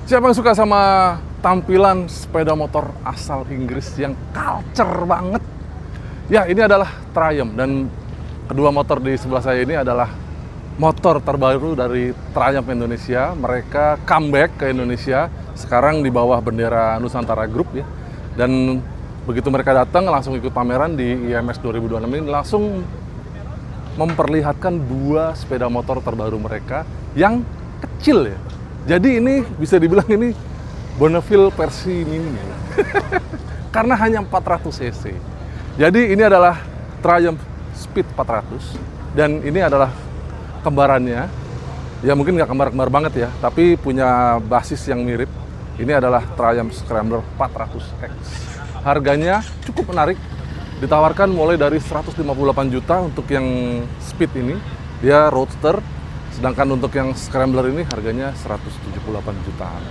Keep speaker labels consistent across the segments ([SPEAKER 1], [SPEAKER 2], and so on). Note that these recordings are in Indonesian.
[SPEAKER 1] Siapa yang suka sama tampilan sepeda motor asal Inggris yang culture banget? Ya, ini adalah Triumph, dan kedua motor di sebelah saya ini adalah motor terbaru dari Triumph Indonesia. Mereka comeback ke Indonesia, sekarang di bawah bendera Nusantara Group ya. Dan begitu mereka datang langsung ikut pameran di IMS 2026 ini, langsung memperlihatkan dua sepeda motor terbaru mereka yang kecil ya. Jadi ini bisa dibilang ini Bonneville versi mini ya. Karena hanya 400 cc. Jadi ini adalah Triumph Speed 400 dan ini adalah kembarannya. Ya mungkin nggak kembar-kembar banget ya, tapi punya basis yang mirip. Ini adalah Triumph Scrambler 400X. Harganya cukup menarik, ditawarkan mulai dari 158 juta untuk yang Speed ini. Dia roadster. Sedangkan untuk yang Scrambler ini harganya 178 jutaan.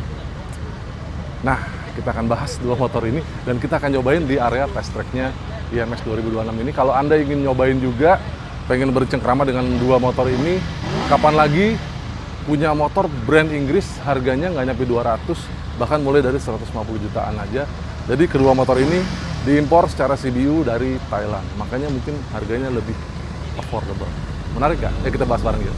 [SPEAKER 1] Nah, kita akan bahas dua motor ini dan kita akan nyobain di area test track-nya IMS 2026 ini. Kalau Anda ingin nyobain juga, pengen bercengkrama dengan dua motor ini, kapan lagi punya motor brand Inggris harganya nggak nyampe 200, bahkan mulai dari 150 jutaan aja. Jadi kedua motor ini diimpor secara CBU dari Thailand, makanya mungkin harganya lebih affordable. Menarik nggak? Ya kita bahas bareng gitu.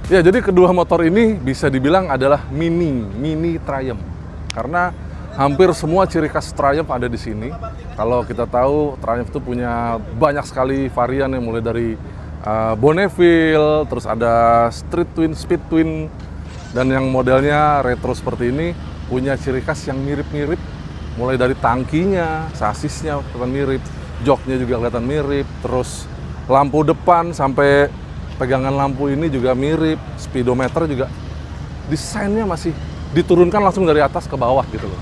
[SPEAKER 1] Ya, jadi kedua motor ini bisa dibilang adalah mini Triumph. Karena hampir semua ciri khas Triumph ada di sini. Kalau kita tahu Triumph itu punya banyak sekali varian yang mulai dari Bonneville, terus ada Street Twin, Speed Twin, dan yang modelnya retro seperti ini punya ciri khas yang mirip-mirip. Mulai dari tangkinya, sasisnya kelihatan mirip, joknya juga kelihatan mirip, terus lampu depan sampai pegangan lampu ini juga mirip, speedometer juga desainnya masih diturunkan langsung dari atas ke bawah gitu loh.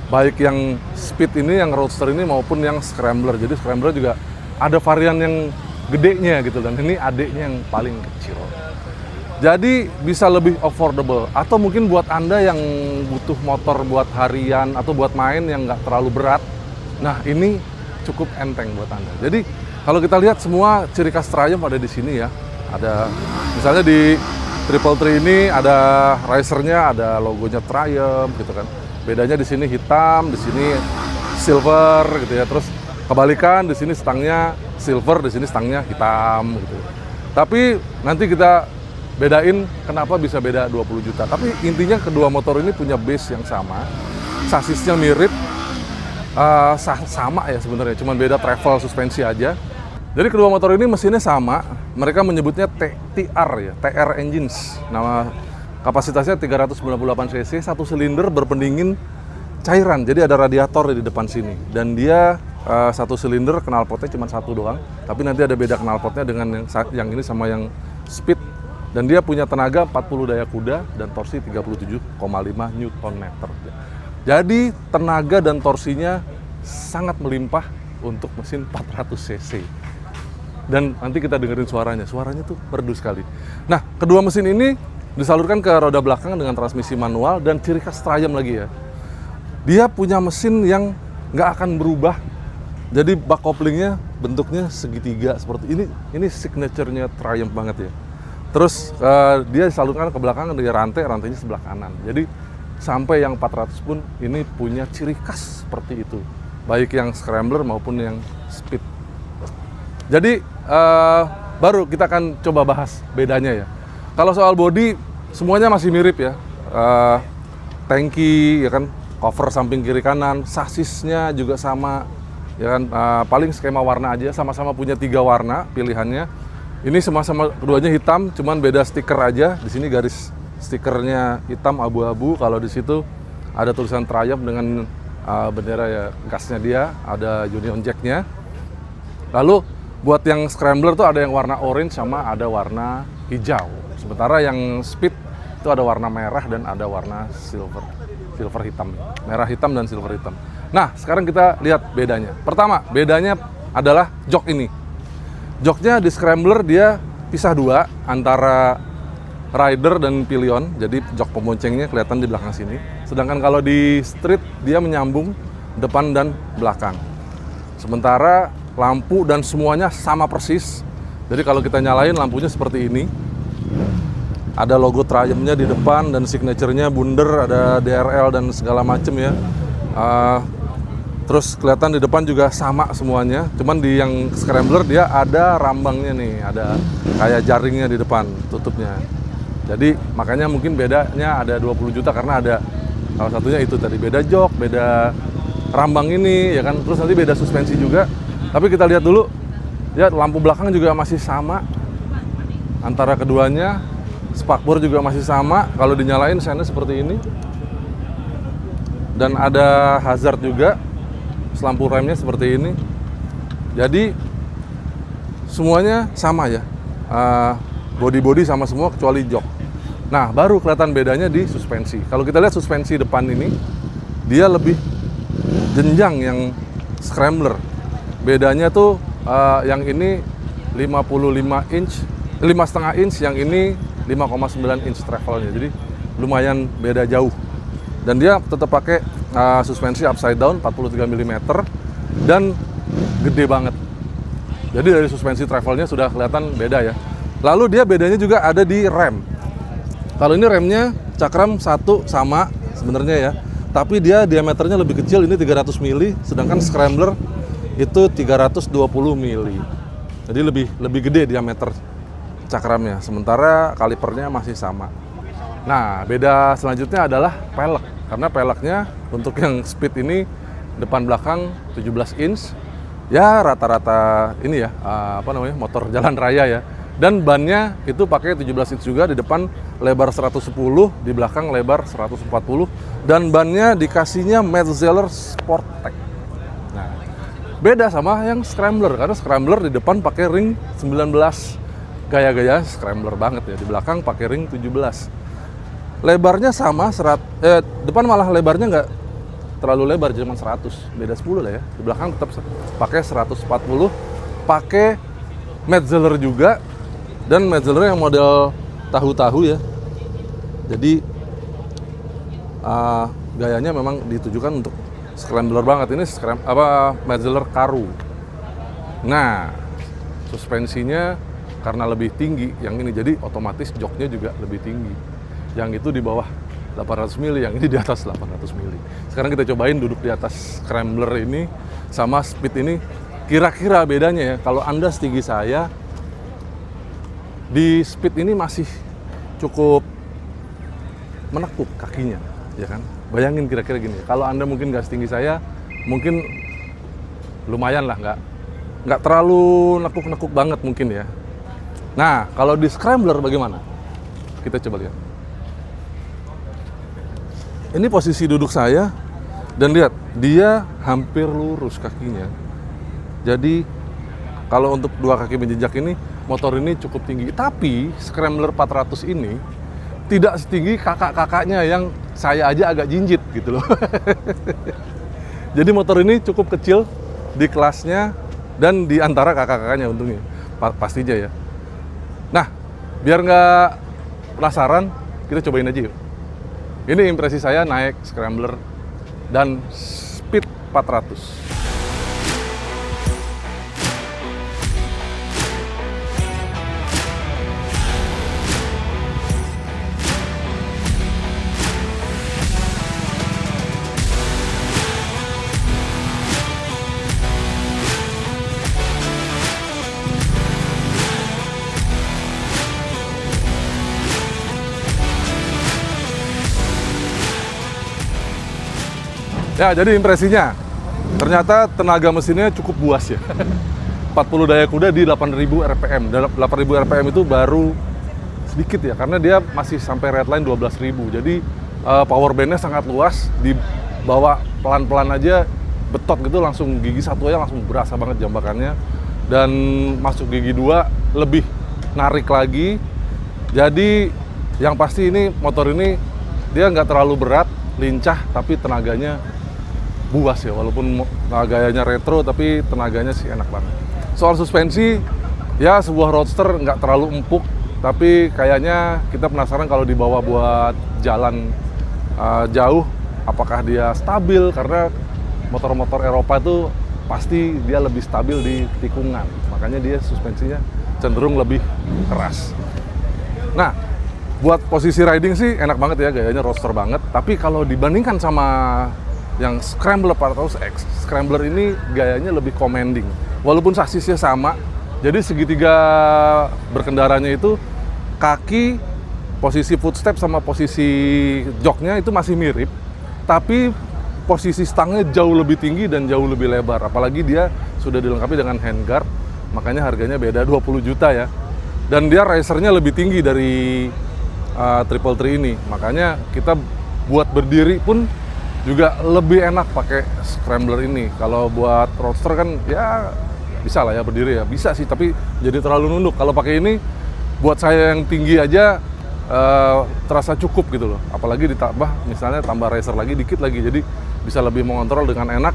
[SPEAKER 1] Baik yang Speed ini, yang Roadster ini maupun yang Scrambler. Jadi Scrambler juga ada varian yang gedenya gitu, dan ini adeknya yang paling kecil. Jadi bisa lebih affordable, atau mungkin buat Anda yang butuh motor buat harian atau buat main yang nggak terlalu berat, nah ini cukup enteng buat Anda. Jadi kalau kita lihat semua ciri khas Triumph ada di sini ya. Ada misalnya di Triple Tri ini ada risernya, ada logonya Triumph gitu kan. Bedanya di sini hitam, di sini silver gitu ya. Terus kebalikan, di sini stangnya silver, di sini stangnya hitam gitu. Tapi nanti kita bedain kenapa bisa beda 20 juta. Tapi intinya kedua motor ini punya base yang sama, sasisnya mirip, sama ya sebenarnya, cuman beda travel suspensi aja. Jadi kedua motor ini mesinnya sama, mereka menyebutnya TR ya, TR Engines. Nama kapasitasnya 398 cc, satu silinder berpendingin cairan. Jadi ada radiator di depan sini. Dan dia satu silinder, knalpotnya cuma satu doang. Tapi nanti ada beda knalpotnya dengan yang ini sama yang Speed. Dan dia punya tenaga 40 daya kuda dan torsi 37,5 Nm. Jadi tenaga dan torsinya sangat melimpah untuk mesin 400 cc. Dan nanti kita dengerin suaranya tuh merdu sekali. Nah, kedua mesin ini disalurkan ke roda belakang dengan transmisi manual dan ciri khas Triumph lagi ya. Dia punya mesin yang nggak akan berubah. Jadi bak koplingnya bentuknya segitiga seperti ini. Ini signature-nya Triumph banget ya. Terus dia disalurkan ke belakang dengan rantainya sebelah kanan. Jadi sampai yang 400 pun ini punya ciri khas seperti itu. Baik yang Scrambler maupun yang Speed. Jadi baru kita akan coba bahas bedanya ya. Kalau soal bodi semuanya masih mirip ya. Tangki ya kan, cover samping kiri kanan, sasisnya juga sama ya kan. Paling skema warna aja, sama-sama punya 3 warna pilihannya. Ini sama-sama keduanya hitam, cuman beda stiker aja. Di sini garis stikernya hitam abu-abu. Kalau di situ ada tulisan Triumph dengan bendera ya gasnya dia, ada Union Jack-nya. Lalu buat yang scrambler tuh ada yang warna orange sama ada warna hijau. Sementara yang speed itu ada warna merah dan ada warna silver hitam. Merah hitam dan silver hitam. Nah, sekarang kita lihat bedanya. Pertama, bedanya adalah jok ini. Joknya di scrambler dia pisah dua antara rider dan pillion. Jadi jok pemboncengnya kelihatan di belakang sini. Sedangkan kalau di street dia menyambung depan dan belakang. Sementara lampu dan semuanya sama persis. Jadi kalau kita nyalain lampunya seperti ini. Ada logo Triumph-nya di depan dan signature-nya bunder, ada DRL dan segala macem ya. Terus kelihatan di depan juga sama semuanya. Cuman di yang scrambler dia ada rambangnya nih, ada kayak jaringnya di depan tutupnya. Jadi makanya mungkin bedanya ada 20 juta karena ada salah satunya itu tadi, beda jok, beda rambang ini ya kan. Terus nanti beda suspensi juga. Tapi kita lihat dulu, ya lampu belakang juga masih sama antara keduanya. Spakbor juga masih sama, kalau dinyalain sennya seperti ini. Dan ada hazard juga, lampu remnya seperti ini. Jadi semuanya sama ya, body-body sama semua kecuali jok. Nah, baru kelihatan bedanya di suspensi. Kalau kita lihat suspensi depan ini, dia lebih jenjang yang scrambler. Bedanya tuh yang ini 55 inch, 5,5 inch, yang ini 5,9 inch travelnya. Jadi lumayan beda jauh. Dan dia tetap pakai suspensi upside down 43 mm dan gede banget. Jadi dari suspensi travelnya sudah kelihatan beda ya. Lalu dia bedanya juga ada di rem. Kalau ini remnya cakram satu sama sebenarnya ya, tapi dia diameternya lebih kecil, ini 300 mili, sedangkan scrambler itu 320 mili. Jadi lebih gede diameter cakramnya, sementara kalipernya masih sama. Nah, beda selanjutnya adalah pelek. Karena peleknya untuk yang speed ini depan belakang 17 inch. Ya rata-rata ini ya, motor jalan raya ya. Dan bannya itu pakai 17 inch juga, di depan lebar 110, di belakang lebar 140, dan bannya dikasihnya Metzeler Sportec. Nah, beda sama yang scrambler, karena scrambler di depan pakai ring 19. Gaya-gaya scrambler banget ya, di belakang pakai ring 17. Lebarnya sama, depan malah lebarnya nggak terlalu lebar, cuma 100, beda 10 lah ya. Di belakang tetap pakai 140, pakai Metzeler juga, dan Metzeler yang model tahu-tahu ya. Jadi gayanya memang ditujukan untuk scrambler banget. Ini Metzeler Karoo. Nah, suspensinya karena lebih tinggi yang ini, jadi otomatis joknya juga lebih tinggi. Yang itu di bawah 800 mili, yang ini di atas 800 mili. Sekarang kita cobain duduk di atas scrambler ini sama speed ini. Kira-kira bedanya ya, kalau Anda setinggi saya, di speed ini masih cukup menekuk kakinya, ya kan? Bayangin kira-kira gini, kalau Anda mungkin nggak setinggi saya, mungkin lumayan lah, nggak terlalu nekuk-nekuk banget mungkin ya. Nah, kalau di scrambler bagaimana? Kita coba lihat. Ini posisi duduk saya, dan lihat, dia hampir lurus kakinya. Jadi, kalau untuk dua kaki menjejak ini, motor ini cukup tinggi. Tapi, scrambler 400 ini tidak setinggi kakak-kakaknya yang saya aja agak jinjit gitu loh. Jadi motor ini cukup kecil di kelasnya dan di antara kakak-kakaknya untungnya. Pastinya ya. Nah, biar nggak penasaran, kita cobain aja yuk. Ini impresi saya naik scrambler dan speed 400. Ya, jadi impresinya, ternyata tenaga mesinnya cukup buas ya. 40 daya kuda di 8.000 rpm. 8.000 rpm itu baru sedikit ya, karena dia masih sampai redline 12.000. Jadi power bandnya sangat luas, dibawa pelan-pelan aja, betot gitu langsung gigi satu aja langsung berasa banget jambakannya. Dan masuk gigi 2 lebih narik lagi. Jadi yang pasti ini motor ini dia nggak terlalu berat, lincah, tapi tenaganya buas ya, walaupun gayanya retro tapi tenaganya sih enak banget. Soal suspensi, ya sebuah roadster nggak terlalu empuk, tapi kayaknya kita penasaran kalau dibawa buat jalan jauh, apakah dia stabil, karena motor-motor Eropa itu pasti dia lebih stabil di tikungan, makanya dia suspensinya cenderung lebih keras. Nah, buat posisi riding sih enak banget ya, gayanya roadster banget, tapi kalau dibandingkan sama yang Scrambler atau X, Scrambler ini gayanya lebih commanding. Walaupun sasisnya sama, jadi segitiga berkendaranya itu kaki, posisi footstep sama posisi joknya itu masih mirip, tapi posisi stangnya jauh lebih tinggi dan jauh lebih lebar. Apalagi dia sudah dilengkapi dengan handguard, makanya harganya beda 20 juta ya. Dan dia racernya lebih tinggi dari Triple Tri ini, makanya kita buat berdiri pun juga lebih enak pakai Scrambler ini. Kalau buat roadster kan ya bisa lah ya berdiri ya, bisa sih, tapi jadi terlalu nunduk. Kalau pakai ini buat saya yang tinggi aja terasa cukup gitu loh. Apalagi ditambah misalnya tambah racer lagi dikit lagi, jadi bisa lebih mengontrol dengan enak.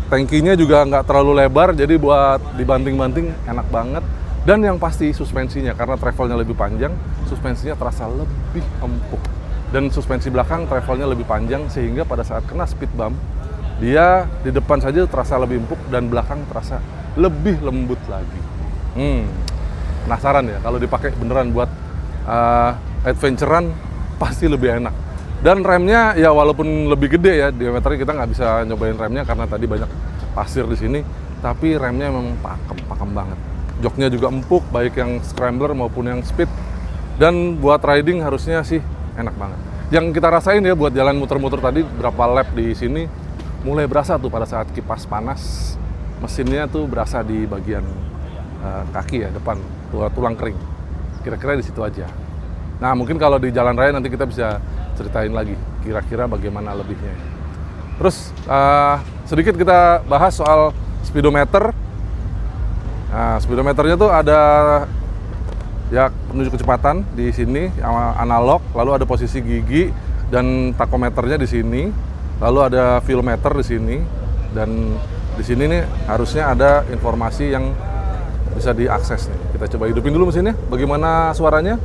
[SPEAKER 1] Tankinya juga nggak terlalu lebar, jadi buat dibanting-banting enak banget. Dan yang pasti suspensinya, karena travelnya lebih panjang, suspensinya terasa lebih empuk. Dan suspensi belakang travelnya lebih panjang, sehingga pada saat kena speed bump, dia di depan saja terasa lebih empuk dan belakang terasa lebih lembut lagi. Penasaran ya, kalau dipakai beneran buat adventure-an pasti lebih enak. Dan remnya ya walaupun lebih gede ya, diameternya kita nggak bisa nyobain remnya karena tadi banyak pasir di sini, tapi remnya memang pakem banget. Joknya juga empuk, baik yang Scrambler maupun yang Speed. Dan buat riding harusnya sih enak banget. Yang kita rasain ya buat jalan muter-muter tadi, berapa lap di sini, mulai berasa tuh pada saat kipas panas, mesinnya tuh berasa di bagian kaki ya, depan, tulang kering. Kira-kira di situ aja. Nah, mungkin kalau di jalan raya nanti kita bisa ceritain lagi, kira-kira bagaimana lebihnya. Terus, sedikit kita bahas soal speedometer. Nah, speedometernya tuh ada ya penunjuk kecepatan di sini analog, lalu ada posisi gigi dan takometernya di sini, lalu ada fuel meter di sini, dan di sini nih harusnya ada informasi yang bisa diakses nih. Kita coba hidupin dulu mesinnya, bagaimana suaranya.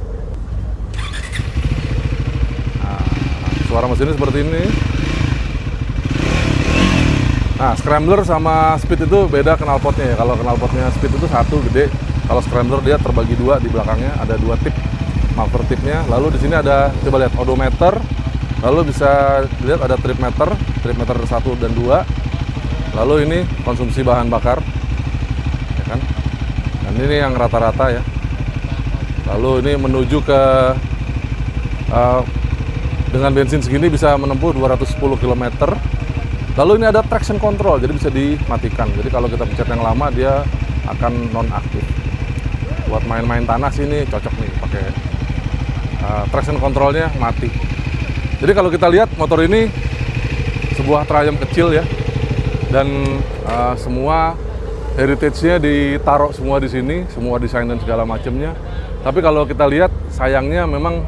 [SPEAKER 1] Nah, suara mesinnya seperti ini. Nah, Scrambler sama Speed itu beda knalpotnya ya. Kalau knalpotnya Speed itu satu gede, kalau Scrambler dia terbagi dua, di belakangnya ada dua tip, muffler tipnya. Lalu di sini ada, coba lihat, odometer, lalu bisa lihat ada trip meter 1 dan 2. Lalu ini konsumsi bahan bakar, ya kan? Dan ini yang rata-rata ya. Lalu ini menuju ke dengan bensin segini bisa menempuh 210 km. Lalu ini ada traction control, jadi bisa dimatikan. Jadi kalau kita pencet yang lama, dia akan non-aktif. Buat main-main tanah sini cocok nih, pakai traction controlnya mati. Jadi kalau kita lihat motor ini sebuah Triumph kecil ya, dan semua heritage-nya ditaruh semua di sini, semua desain dan segala macamnya. Tapi kalau kita lihat, sayangnya memang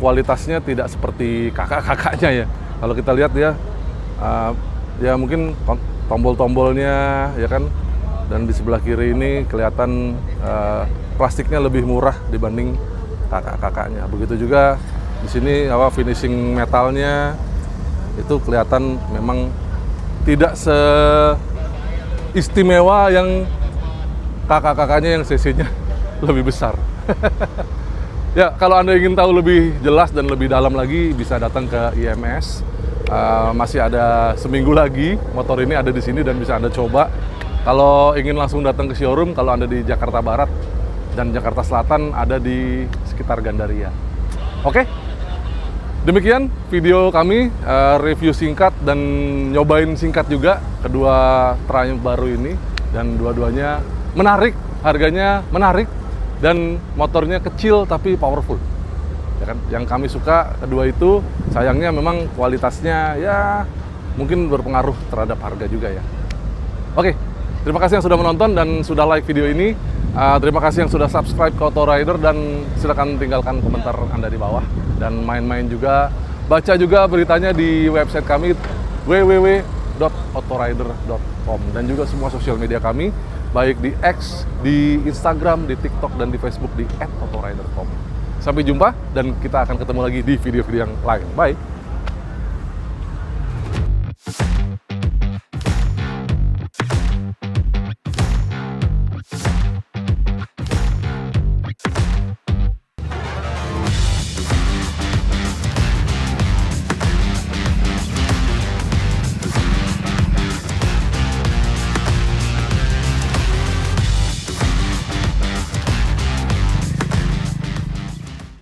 [SPEAKER 1] kualitasnya tidak seperti kakak-kakaknya ya. Kalau kita lihat dia ya mungkin tombol-tombolnya ya kan, dan di sebelah kiri ini kelihatan plastiknya lebih murah dibanding kakak-kakaknya. Begitu juga di sini finishing metalnya itu kelihatan memang tidak seistimewa yang kakak-kakaknya yang cc-nya lebih besar. Ya, kalau Anda ingin tahu lebih jelas dan lebih dalam lagi, bisa datang ke IMS. Masih ada seminggu lagi motor ini ada di sini dan bisa Anda coba. Kalau ingin langsung datang ke showroom, kalau Anda di Jakarta Barat dan Jakarta Selatan, ada di sekitar Gandaria. Oke, demikian video kami, review singkat dan nyobain singkat juga kedua Triumph baru ini, dan dua-duanya menarik, harganya menarik, dan motornya kecil tapi powerful. Ya kan? Yang kami suka kedua itu, sayangnya memang kualitasnya ya mungkin berpengaruh terhadap harga juga ya. Oke, terima kasih yang sudah menonton dan sudah like video ini. Terima kasih yang sudah subscribe ke Autorider dan silakan tinggalkan komentar Anda di bawah. Dan main-main juga, baca juga beritanya di website kami www.autorider.com dan juga semua sosial media kami, baik di X, di Instagram, di TikTok, dan di Facebook di @autorider.com. Sampai jumpa dan kita akan ketemu lagi di video-video yang lain. Bye!